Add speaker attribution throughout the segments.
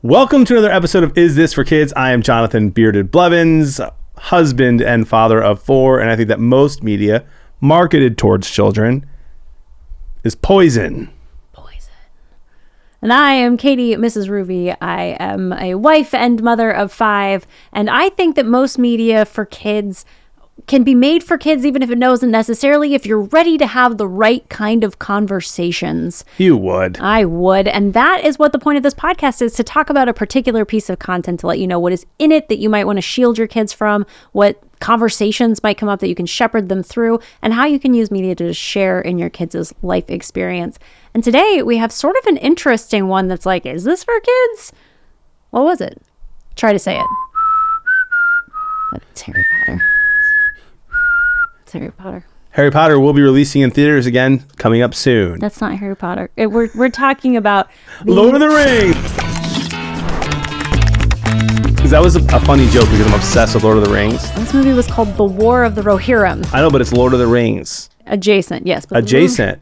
Speaker 1: Welcome to another episode of Is This for Kids? I am Jonathan Bearded Blevins, husband and father of 4, and I think that most media marketed towards children is poison.
Speaker 2: And I am Katie, MrsRuvi. I am a wife and mother of 5, and I think that most media for kids can be made for kids even if it doesn't necessarily, if you're ready to have the right kind of conversations.
Speaker 1: You would.
Speaker 2: I would. And that is what the point of this podcast is, to talk about a particular piece of content, to let you know what is in it that you might want to shield your kids from, what conversations might come up that you can shepherd them through, and how you can use media to share in your kids' life experience. And today we have sort of an interesting one that's like, is this for kids? What was it? Try to say it. That's Harry Potter. Harry Potter.
Speaker 1: Harry Potter will be releasing in theaters again coming up soon.
Speaker 2: That's not Harry Potter. We're talking about
Speaker 1: Lord of the Rings. Because that was a funny joke because I'm obsessed with Lord of the Rings.
Speaker 2: This movie was called The War of the Rohirrim.
Speaker 1: I know, but it's Lord of the Rings.
Speaker 2: Adjacent, yes. But
Speaker 1: adjacent.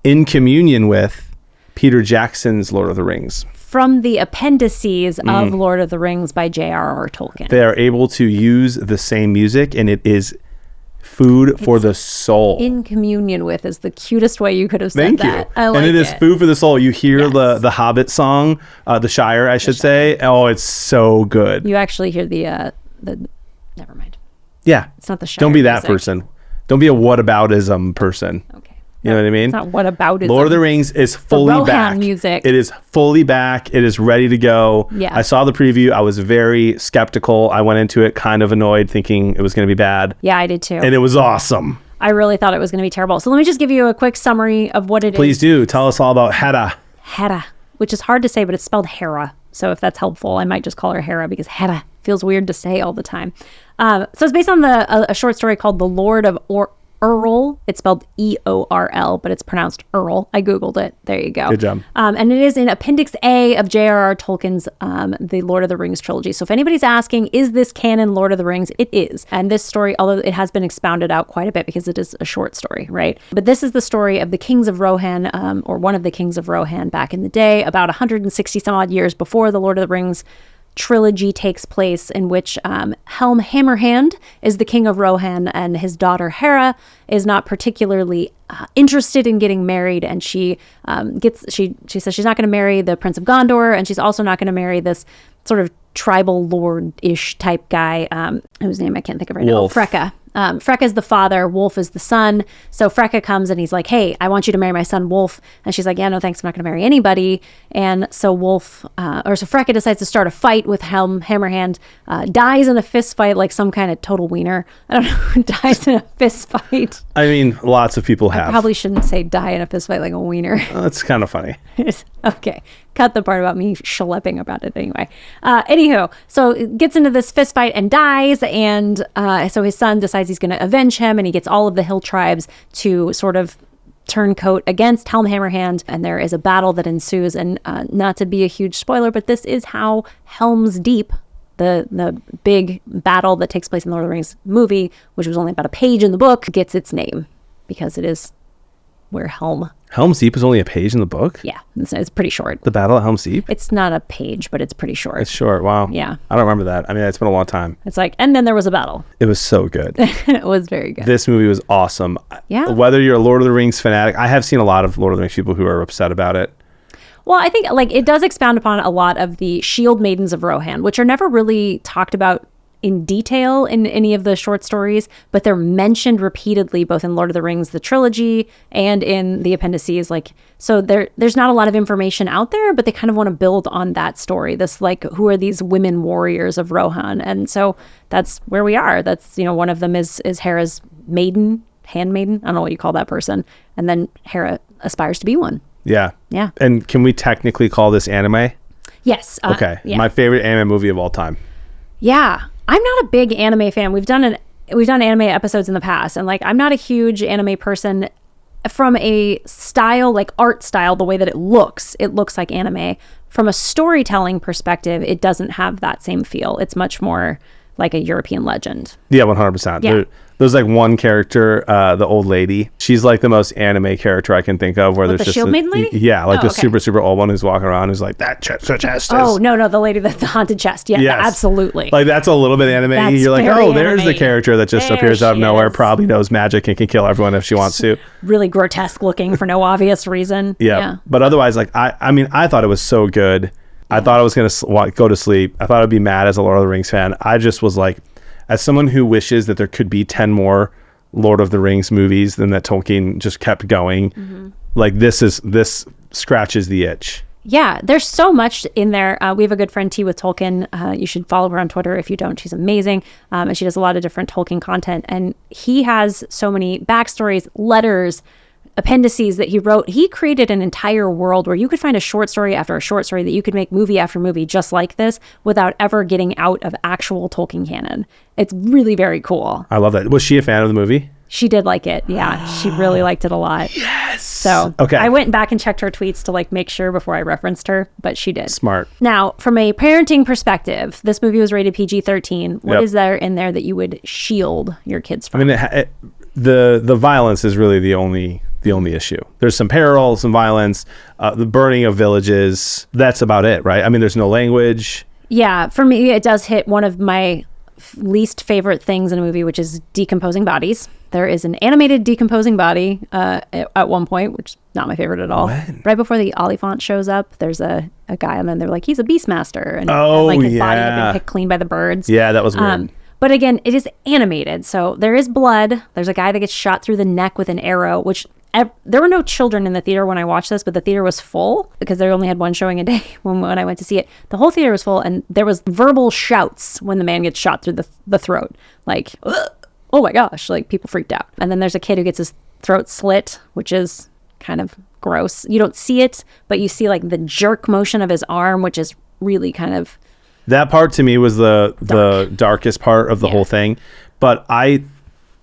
Speaker 1: In communion with Peter Jackson's Lord of the Rings.
Speaker 2: From the appendices of Lord of the Rings by J.R.R. Tolkien.
Speaker 1: They are able to use the same music, and it is food for the soul.
Speaker 2: In communion with is the cutest way you could have said that.
Speaker 1: I like it. And it is food for the soul. You hear the Hobbit song, the Shire, I should say. Oh, it's so good.
Speaker 2: You actually hear the never mind.
Speaker 1: Yeah.
Speaker 2: It's not the Shire.
Speaker 1: Don't be that person. Don't be a whataboutism person.
Speaker 2: Okay.
Speaker 1: You know what I mean?
Speaker 2: It's not whataboutism.
Speaker 1: Lord of the Rings is fully back.
Speaker 2: Music.
Speaker 1: It is fully back. It is ready to go.
Speaker 2: Yeah.
Speaker 1: I saw the preview. I was very skeptical. I went into it kind of annoyed, thinking it was going to be bad.
Speaker 2: Yeah, I did too.
Speaker 1: And it was awesome.
Speaker 2: I really thought it was going to be terrible. So let me just give you a quick summary of what it is.
Speaker 1: Please do. Tell us all about Hedda.
Speaker 2: Hedda, which is hard to say, but it's spelled Hera. So if that's helpful, I might just call her Hera because Hedda feels weird to say all the time. So it's based on a short story called The Lord of Earl. It's spelled E-O-R-L, but it's pronounced Earl. I Googled it. There you go.
Speaker 1: Good job.
Speaker 2: And it is in Appendix A of J.R.R. Tolkien's The Lord of the Rings trilogy. So if anybody's asking, is this canon Lord of the Rings? It is. And this story, although it has been expounded out quite a bit because it is a short story, right? But this is the story of the kings of Rohan, or one of the kings of Rohan back in the day, about 160 some odd years before the Lord of the Rings trilogy takes place, in which Helm Hammerhand is the king of Rohan, and his daughter Hera is not particularly interested in getting married, and she says she's not going to marry the Prince of Gondor, and she's also not going to marry this sort of tribal lord-ish type guy, whose name I can't think of right now. Freka. Freka is the father, Wolf is the son. So Freka comes and he's like, hey, I want you to marry my son Wolf. And she's like, yeah, no thanks, I'm not going to marry anybody. And so Freka decides to start a fight with Helm Hammerhand, dies in a fist fight like some kind of total wiener. I don't know who dies in a fist fight.
Speaker 1: I mean, lots of people have.
Speaker 2: I probably shouldn't say die in a fist fight like a wiener.
Speaker 1: That's kind of funny.
Speaker 2: Okay. Cut the part about me schlepping about it anyway. Anywho, so it gets into this fist fight and dies, and so his son decides he's going to avenge him, and he gets all of the hill tribes to sort of turncoat against Helm Hammerhand, and there is a battle that ensues, and not to be a huge spoiler, but this is how Helm's Deep, the big battle that takes place in the Lord of the Rings movie, which was only about a page in the book, gets its name, because it is where
Speaker 1: Helm's Deep is only a page in the book?
Speaker 2: Yeah, it's pretty short.
Speaker 1: The Battle at Helm's Deep?
Speaker 2: It's not a page, but it's pretty short.
Speaker 1: It's short, wow.
Speaker 2: Yeah.
Speaker 1: I don't remember that. I mean, it's been a long time.
Speaker 2: It's like, and then there was a battle.
Speaker 1: It was so good.
Speaker 2: It was very good.
Speaker 1: This movie was awesome.
Speaker 2: Yeah.
Speaker 1: Whether you're a Lord of the Rings fanatic, I have seen a lot of Lord of the Rings people who are upset about it.
Speaker 2: Well, I think like it does expound upon a lot of the shield maidens of Rohan, which are never really talked about in detail in any of the short stories, but they're mentioned repeatedly both in Lord of the Rings, the trilogy, and in the appendices. Like, so there's not a lot of information out there, but they kind of want to build on that story. This, like, who are these women warriors of Rohan? And so that's where we are. That's, one of them is Hera's handmaiden. I don't know what you call that person. And then Hera aspires to be one.
Speaker 1: Yeah.
Speaker 2: Yeah.
Speaker 1: And can we technically call this anime?
Speaker 2: Yes.
Speaker 1: Okay.
Speaker 2: Yeah.
Speaker 1: My favorite anime movie of all time.
Speaker 2: Yeah. I'm not a big anime fan. We've done anime episodes in the past, and like I'm not a huge anime person from a style, like art style, the way that it looks like anime. From a storytelling perspective, it doesn't have that same feel. It's much more like a European legend.
Speaker 1: Yeah, 100%.
Speaker 2: Yeah.
Speaker 1: There's like one character, the old lady. She's like the most anime character I can think of. Where
Speaker 2: What,
Speaker 1: there's
Speaker 2: the
Speaker 1: just
Speaker 2: Shield Maiden lady?
Speaker 1: Yeah, like
Speaker 2: Oh,
Speaker 1: the
Speaker 2: okay.
Speaker 1: super super old one who's walking around who's like that chest.
Speaker 2: Oh no, the lady with the haunted chest. Yeah,
Speaker 1: Yes.
Speaker 2: absolutely.
Speaker 1: Like that's a little bit anime.
Speaker 2: That's
Speaker 1: You're like,
Speaker 2: very
Speaker 1: oh, there's the
Speaker 2: anime.
Speaker 1: character that just
Speaker 2: There
Speaker 1: appears out of
Speaker 2: she
Speaker 1: nowhere,
Speaker 2: is.
Speaker 1: probably knows magic and can kill everyone if she wants to.
Speaker 2: Really grotesque looking for no obvious reason.
Speaker 1: Yeah. But otherwise, like I mean, I thought it was so good. I thought I was gonna go to sleep. I thought I'd be mad as a Lord of the Rings fan. I just was like, as someone who wishes that there could be 10 more Lord of the Rings movies than that Tolkien just kept going. Like this scratches the itch.
Speaker 2: Yeah, there's so much in there. We have a good friend, Tea with Tolkien. You should follow her on Twitter if you don't. She's amazing. And she does a lot of different Tolkien content. And he has so many backstories, letters, appendices that he wrote. He created an entire world where you could find a short story after a short story that you could make movie after movie just like this without ever getting out of actual Tolkien canon. It's really very cool.
Speaker 1: I love that. Was she a fan of the movie?
Speaker 2: She did like it. Yeah, she really liked it a lot.
Speaker 1: Yes.
Speaker 2: So
Speaker 1: Okay.
Speaker 2: I went back and checked her tweets to like make sure before I referenced her, but she did.
Speaker 1: Smart.
Speaker 2: Now, from a parenting perspective, this movie was rated PG-13. What
Speaker 1: Yep.
Speaker 2: is there in there that you would shield your kids from?
Speaker 1: I mean, the violence is really the only issue. There's some peril, some violence, the burning of villages. That's about it, right? I mean, there's no language.
Speaker 2: Yeah, for me, it does hit one of my least favorite things in a movie, which is decomposing bodies. There is an animated decomposing body at one point, which is not my favorite at all.
Speaker 1: When?
Speaker 2: Right before the Oliphant shows up, there's a guy, and then they're like, he's a Beastmaster. And,
Speaker 1: Oh,
Speaker 2: like his body had
Speaker 1: yeah.
Speaker 2: been picked clean by the birds.
Speaker 1: Yeah, that was weird.
Speaker 2: But again, it is animated. So there is blood. There's a guy that gets shot through the neck with an arrow, which there were no children in the theater when I watched this, but the theater was full because they only had one showing a day when I went to see it. The whole theater was full, and there was verbal shouts when the man gets shot through the throat. Like, oh my gosh, like people freaked out. And then there's a kid who gets his throat slit, which is kind of gross. You don't see it, but you see like the jerk motion of his arm, which is really kind of...
Speaker 1: That part to me was the darkest part of the whole thing. But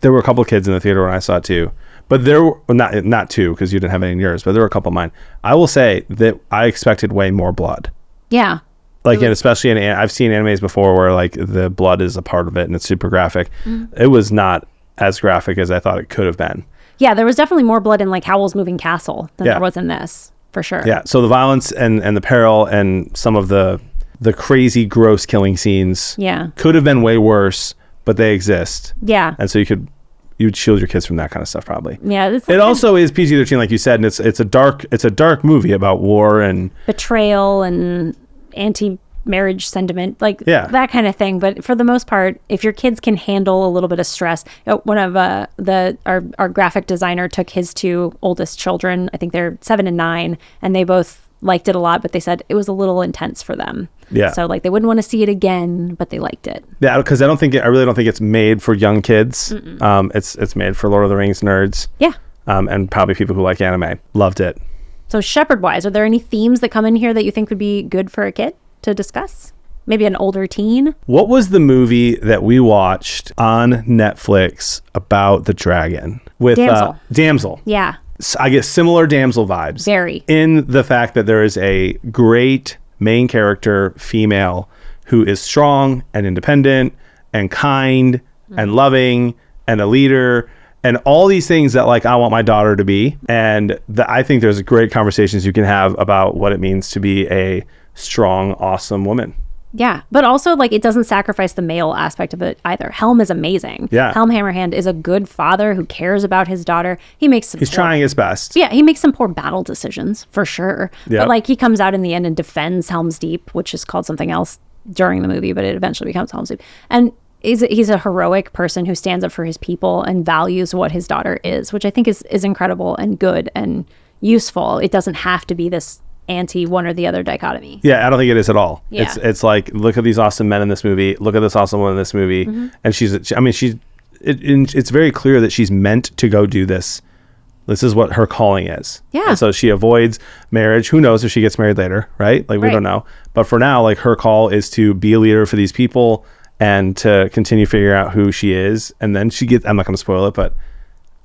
Speaker 1: there were a couple of kids in the theater when I saw it too. But there were not two because you didn't have any in yours, but there were a couple of mine. I will say that I expected way more blood.
Speaker 2: Yeah.
Speaker 1: Like, and especially I've seen animes before where like the blood is a part of it and it's super graphic. It was not as graphic as I thought it could have been.
Speaker 2: Yeah, there was definitely more blood in like Howl's Moving Castle than there was in this, for sure.
Speaker 1: Yeah. So the violence and the peril and some of the crazy, gross killing scenes could have been way worse, but they exist.
Speaker 2: Yeah.
Speaker 1: And so you'd shield your kids from that kind of stuff probably.
Speaker 2: Yeah.
Speaker 1: It also is PG-13, like you said, and it's a dark movie about war and
Speaker 2: betrayal and anti-marriage sentiment, like that kind of thing. But for the most part, if your kids can handle a little bit of stress, one of our graphic designer took his two oldest children, I think they're 7 and 9, and they both liked it a lot, but they said it was a little intense for them.
Speaker 1: Yeah.
Speaker 2: So like they wouldn't want to see it again, but they liked it.
Speaker 1: Yeah, because I really don't think it's made for young kids. It's made for Lord of the Rings nerds.
Speaker 2: Yeah.
Speaker 1: And probably people who like anime. Loved it.
Speaker 2: So Shepherd-wise, are there any themes that come in here that you think would be good for a kid to discuss? Maybe an older teen?
Speaker 1: What was the movie that we watched on Netflix about the dragon? With
Speaker 2: Damsel.
Speaker 1: Damsel.
Speaker 2: Yeah.
Speaker 1: I get similar Damsel vibes.
Speaker 2: Very.
Speaker 1: In the fact that there is a great main character, female, who is strong and independent and kind and loving and a leader and all these things that like I want my daughter to be. And I think there's great conversations you can have about what it means to be a strong, awesome woman.
Speaker 2: Yeah, but also like it doesn't sacrifice the male aspect of it either. Helm is amazing.
Speaker 1: Yeah.
Speaker 2: Helm Hammerhand is a good father who cares about his daughter. He's
Speaker 1: trying his best.
Speaker 2: Yeah, he makes some poor battle decisions for sure.
Speaker 1: Yeah.
Speaker 2: But like he comes out in the end and defends Helm's Deep, which is called something else during the movie, but it eventually becomes Helm's Deep. And he's a heroic person who stands up for his people and values what his daughter is, which I think is incredible and good and useful. It doesn't have to be this anti one or the other dichotomy.
Speaker 1: Yeah, I don't think it is at all.
Speaker 2: Yeah.
Speaker 1: It's like, look at these awesome men in this movie. Look at this awesome woman in this movie. And it's very clear that she's meant to go do this. This is what her calling is.
Speaker 2: Yeah.
Speaker 1: And so she avoids marriage. Who knows if she gets married later, right? Like we don't know. But for now, like her call is to be a leader for these people and to continue figuring out who she is. And then I'm not going to spoil it, but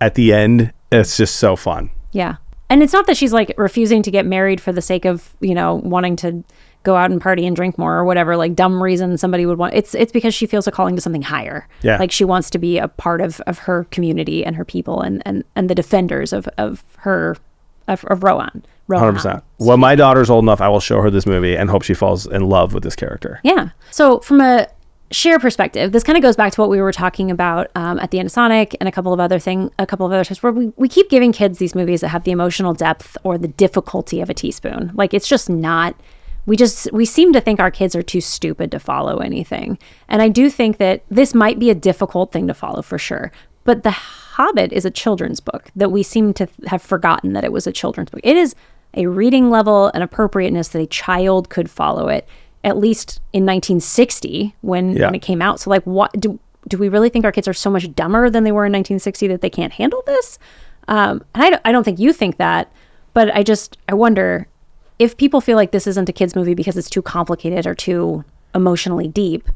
Speaker 1: at the end, it's just so fun.
Speaker 2: Yeah. And it's not that she's like refusing to get married for the sake of, wanting to go out and party and drink more or whatever, like dumb reason somebody would want. It's because she feels a calling to something higher.
Speaker 1: Yeah.
Speaker 2: Like she wants to be a part of her community and her people and the defenders of Rohan.
Speaker 1: 100%. When my daughter's old enough, I will show her this movie and hope she falls in love with this character.
Speaker 2: Yeah. So from a share perspective, this kind of goes back to what we were talking about at the end of Sonic and a couple of other times where we keep giving kids these movies that have the emotional depth or the difficulty of a teaspoon. Like it's just not. We seem to think our kids are too stupid to follow anything. And I do think that this might be a difficult thing to follow for sure. But The Hobbit is a children's book that we seem to have forgotten that it was a children's book. It is a reading level and appropriateness that a child could follow it, at least in 1960 when it came out. So like, what do we really think our kids are so much dumber than they were in 1960 that they can't handle this? And I don't think you think that, but I wonder if people feel like this isn't a kid's movie because it's too complicated or too emotionally deep.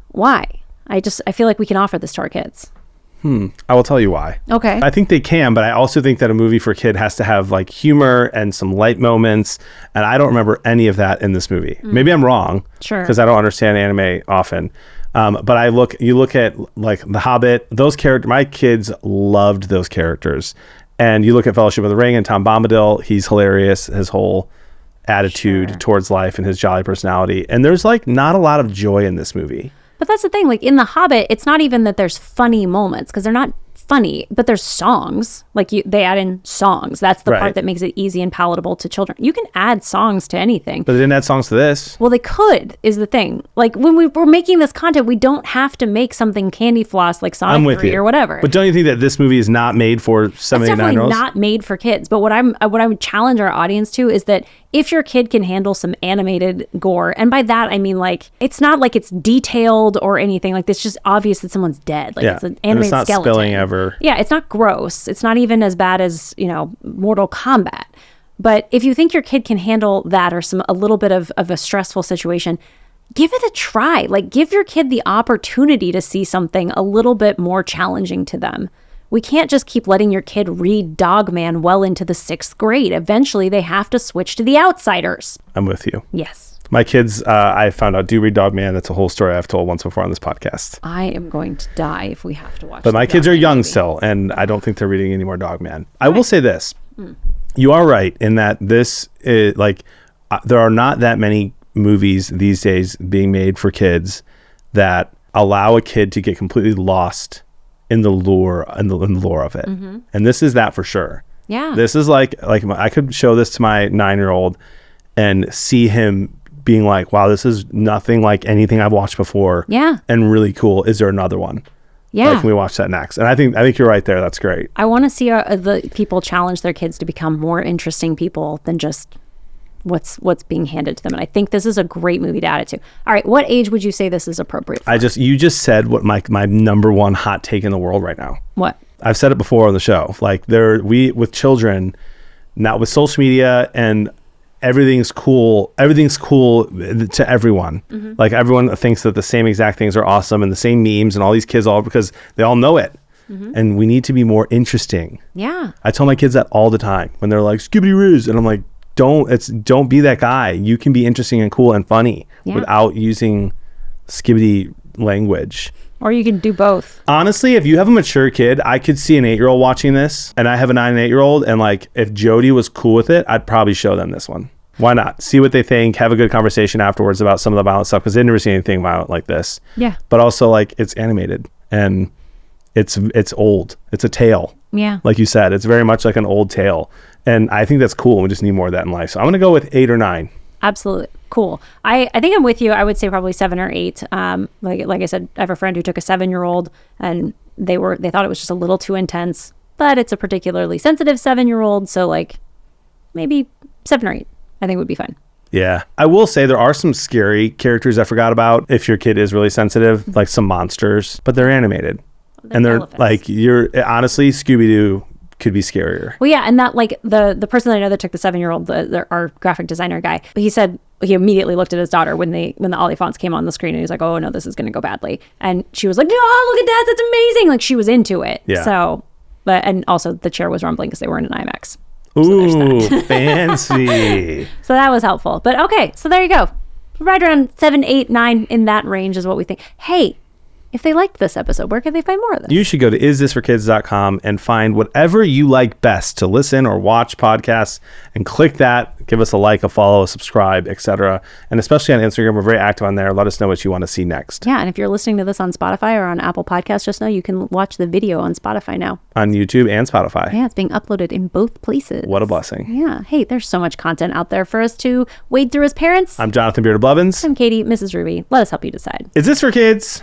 Speaker 2: Why? I feel like we can offer this to our kids.
Speaker 1: I will tell you why.
Speaker 2: Okay.
Speaker 1: I think they can, but I also think that a movie for a kid has to have like humor and some light moments. And I don't remember any of that in this movie. Maybe I'm wrong.
Speaker 2: Sure.
Speaker 1: Because I don't understand anime often. But you look at like The Hobbit, those characters, my kids loved those characters. And you look at Fellowship of the Ring and Tom Bombadil, he's hilarious. His whole attitude towards life and his jolly personality. And there's like not a lot of joy in this movie.
Speaker 2: But that's the thing, like in The Hobbit, it's not even that there's funny moments because they're not funny, but there's songs. Like they add in songs. That's the part that makes it easy and palatable to children. You can add songs to anything.
Speaker 1: But they didn't add songs to this.
Speaker 2: Well, they could, is the thing. Like when we're making this content, we don't have to make something candy floss like Sonic 3 or whatever.
Speaker 1: But don't you think that this movie is not made for 7, 8, 9 year olds?
Speaker 2: It's not made for kids. But what I would challenge our audience to is that if your kid can handle some animated gore, and by that I mean like it's not like it's detailed or anything, like it's just obvious that someone's dead. Like it's an animated skeleton. It's not
Speaker 1: spilling ever.
Speaker 2: Yeah, it's not gross. It's not even as bad as, Mortal Kombat. But if you think your kid can handle that or a little bit of a stressful situation, give it a try. Like give your kid the opportunity to see something a little bit more challenging to them. We can't just keep letting your kid read Dogman well into the 6th grade. Eventually, they have to switch to The Outsiders.
Speaker 1: I'm with you.
Speaker 2: Yes.
Speaker 1: My kids, I found out, do read Dogman. That's a whole story I've told once before on this podcast.
Speaker 2: I am going to die if we have to watch
Speaker 1: But my kids are young still, and I don't think they're reading any more Dogman. I will say this. You are right in that this is, there are not that many movies these days being made for kids that allow a kid to get completely lost in the lore and the lore of it. And this is that for sure.
Speaker 2: Yeah.
Speaker 1: This is like I could show this to my 9-year-old and see him being like, wow, this is nothing like anything I've watched before.
Speaker 2: Yeah.
Speaker 1: And really cool. Is there another one?
Speaker 2: Yeah.
Speaker 1: Can we watch that next? And I think you're right there. That's great.
Speaker 2: I want to see the people challenge their kids to become more interesting people than just what's being handed to them. And I think this is a great movie to add it to. All right, what age would you say this is appropriate for?
Speaker 1: You just said what my number one hot take in the world right now.
Speaker 2: What?
Speaker 1: I've said it before on the show. Like with children, not with social media and everything's cool to everyone. Like everyone thinks that the same exact things are awesome and the same memes and all these kids because they all know it. And we need to be more interesting.
Speaker 2: Yeah.
Speaker 1: I tell my kids that all the time when they're like skibbity riz, and I'm like, don't be that guy. You can be interesting and cool and funny without using skibbity language.
Speaker 2: Or you can do both.
Speaker 1: Honestly, if you have a mature kid, I could see an 8-year-old watching this, and I have a 9 and 8-year-old, and like if Jody was cool with it, I'd probably show them this one. Why not? See what they think, have a good conversation afterwards about some of the violent stuff, because they've never seen anything violent like this.
Speaker 2: Yeah.
Speaker 1: But also like it's animated and it's old. It's a tale.
Speaker 2: Yeah.
Speaker 1: Like you said, it's very much like an old tale. And I think that's cool. We just need more of that in life. So I'm going to go with 8 or 9.
Speaker 2: Absolutely. Cool. I think I'm with you. I would say probably 7 or 8. Like I said, I have a friend who took a 7-year-old and they thought it was just a little too intense, but it's a particularly sensitive 7-year-old. So like maybe 7 or 8, I think would be fine.
Speaker 1: Yeah. I will say there are some scary characters I forgot about if your kid is really sensitive, like some monsters, but they're animated. And they're
Speaker 2: elephants.
Speaker 1: Like honestly, Scooby-Doo could be scarier.
Speaker 2: Well, yeah, and that like the person that I know that took the 7-year-old, our graphic designer guy, he said he immediately looked at his daughter when the Oliphants came on the screen, and he's like, "Oh no, this is going to go badly." And she was like, "No, look at that, that's amazing!" Like she was into it.
Speaker 1: Yeah.
Speaker 2: So, and also the chair was rumbling because they weren't in IMAX.
Speaker 1: Ooh, fancy.
Speaker 2: So that was helpful. But okay, so there you go. Right around 7, 8, 9 in that range is what we think. Hey, if they liked this episode, where can they find more of this?
Speaker 1: You should go to isthisforkids.com and find whatever you like best to listen or watch podcasts and click that. Give us a like, a follow, a subscribe, etc. And especially on Instagram, we're very active on there. Let us know what you want to see next.
Speaker 2: Yeah, and if you're listening to this on Spotify or on Apple Podcasts, just know you can watch the video on Spotify now.
Speaker 1: On YouTube and Spotify.
Speaker 2: Yeah, it's being uploaded in both places.
Speaker 1: What a blessing.
Speaker 2: Yeah. Hey, there's so much content out there for us to wade through as parents.
Speaker 1: I'm Jonathan Bearded Blevins.
Speaker 2: I'm Katie, MrsRuvi. Let us help you decide.
Speaker 1: Is this for kids?